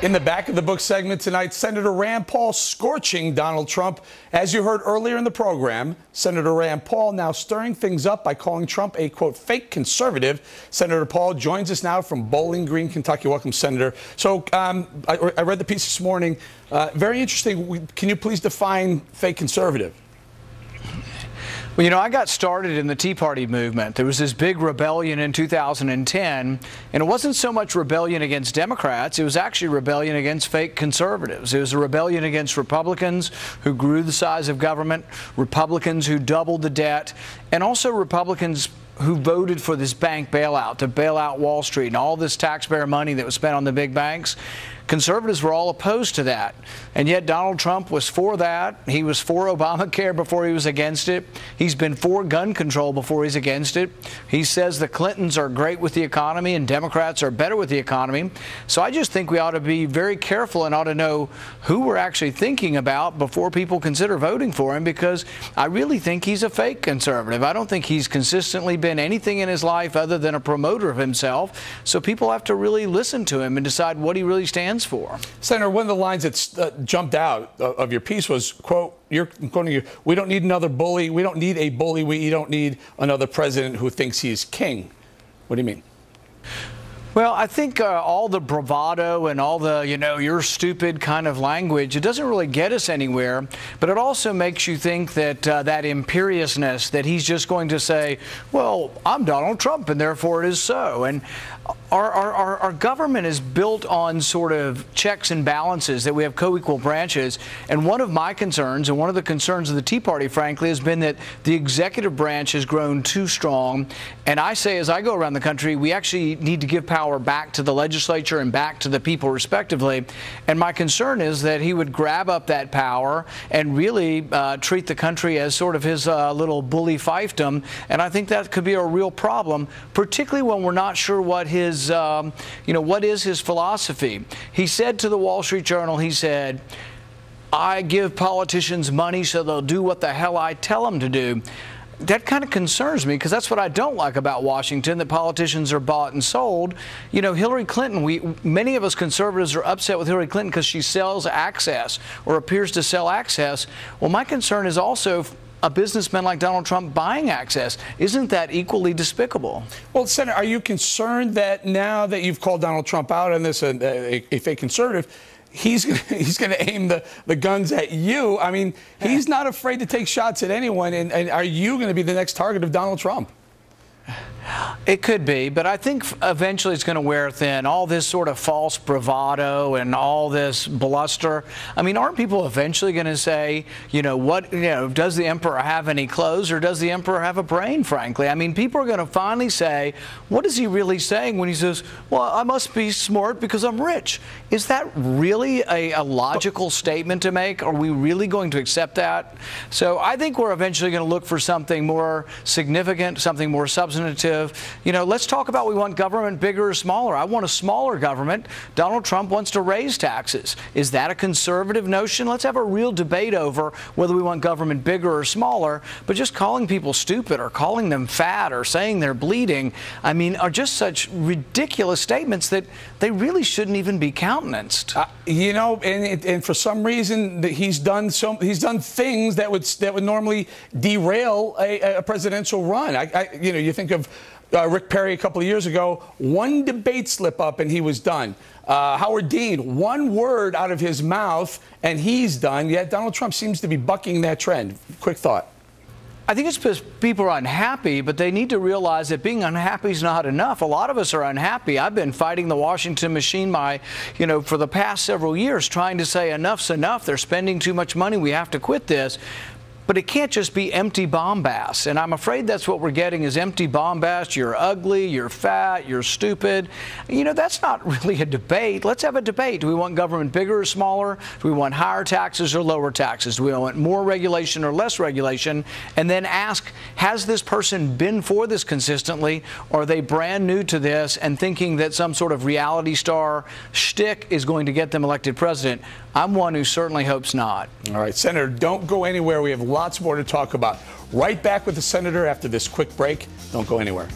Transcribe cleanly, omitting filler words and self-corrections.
In the back of the book segment tonight, Senator Rand Paul scorching Donald Trump. As you heard earlier in the program, Senator Rand Paul now stirring things up by calling Trump a, quote, fake conservative. Senator Paul joins us now from Bowling Green, Kentucky. Welcome, Senator. So I read the piece this morning. Very interesting. Can you please define fake conservative? Well, you know, I got started in the Tea Party movement. There was this big rebellion in 2010, and it wasn't so much rebellion against Democrats. It was actually rebellion against fake conservatives. It was a rebellion against Republicans who grew the size of government, Republicans who doubled the debt, and also Republicans who voted for this bank bailout to bail out Wall Street and all this taxpayer money that was spent on the big banks. Conservatives were all opposed to that, and yet Donald Trump was for that. He was for Obamacare before he was against it. He's been for gun control before he's against it. He says the Clintons are great with the economy and Democrats are better with the economy. So I just think we ought to be very careful and ought to know who we're actually thinking about before people consider voting for him, because I really think he's a fake conservative. I don't think he's consistently been anything in his life other than a promoter of himself. So people have to really listen to him and decide what he really stands for. Senator, one of the lines that jumped out of your piece was, quote, you're quoting you, we don't need another bully. We don't need a bully. We don't need another president who thinks he's king. What do you mean? Well, I think all the bravado and all the, you know, you're stupid kind of language, it doesn't really get us anywhere, but it also makes you think that that imperiousness, that he's just going to say, well, I'm Donald Trump and therefore it is so. And our government is built on sort of checks and balances, that we have co-equal branches. And one of my concerns, and one of the concerns of the Tea Party, frankly, has been that the executive branch has grown too strong. And I say, as I go around the country, we actually need to give power back to the legislature and back to the people respectively. And my concern is that he would grab up that power and really treat the country as sort of his little bully fiefdom. And I think that could be a real problem, particularly when we're not sure what his what is his philosophy. He said to the Wall Street Journal, he said, I give politicians money so they'll do what the hell I tell them to do. That kind of concerns me, because that's what I don't like about Washington, that politicians are bought and sold. You know, Hillary Clinton, many of us conservatives are upset with Hillary Clinton because she sells access or appears to sell access. Well, my concern is also a businessman like Donald Trump buying access. Isn't that equally despicable? Well, Senator, are you concerned that now that you've called Donald Trump out on this, a fake conservative, he's going to aim the guns at you? I mean, he's not afraid to take shots at anyone, and are you going to be the next target of Donald Trump? It could be, but I think eventually it's going to wear thin. All this sort of false bravado and all this bluster. I mean, aren't people eventually going to say, does the emperor have any clothes, or does the emperor have a brain, frankly? I mean, people are going to finally say, what is he really saying when he says, well, I must be smart because I'm rich? Is that really a logical statement to make? Are we really going to accept that? So I think we're eventually going to look for something more significant, something more substantive. You know, let's talk about, we want government bigger or smaller. I want a smaller government. Donald Trump wants to raise taxes. Is that a conservative notion? Let's have a real debate over whether we want government bigger or smaller. But just calling people stupid or calling them fat or saying they're bleeding, I mean, are just such ridiculous statements that they really shouldn't even be countenanced. You know, and for some reason he's done things that would normally derail a presidential run. You think of Rick Perry a couple of years ago, one debate slip up and he was done. Howard Dean, one word out of his mouth and he's done. Yet Donald Trump seems to be bucking that trend. Quick thought. I think it's because people are unhappy, but they need to realize that being unhappy is not enough. A lot of us are unhappy. I've been fighting the Washington machine for the past several years, trying to say enough's enough. They're spending too much money. We have to quit this. But it can't just be empty bombast. And I'm afraid that's what we're getting, is empty bombast. You're ugly, you're fat, you're stupid. You know, that's not really a debate. Let's have a debate. Do we want government bigger or smaller? Do we want higher taxes or lower taxes? Do we want more regulation or less regulation? And then ask, has this person been for this consistently? Or are they brand new to this and thinking that some sort of reality star shtick is going to get them elected president? I'm one who certainly hopes not. All right, Senator, don't go anywhere. We have lots more to talk about. Right back with the Senator after this quick break. Don't go anywhere.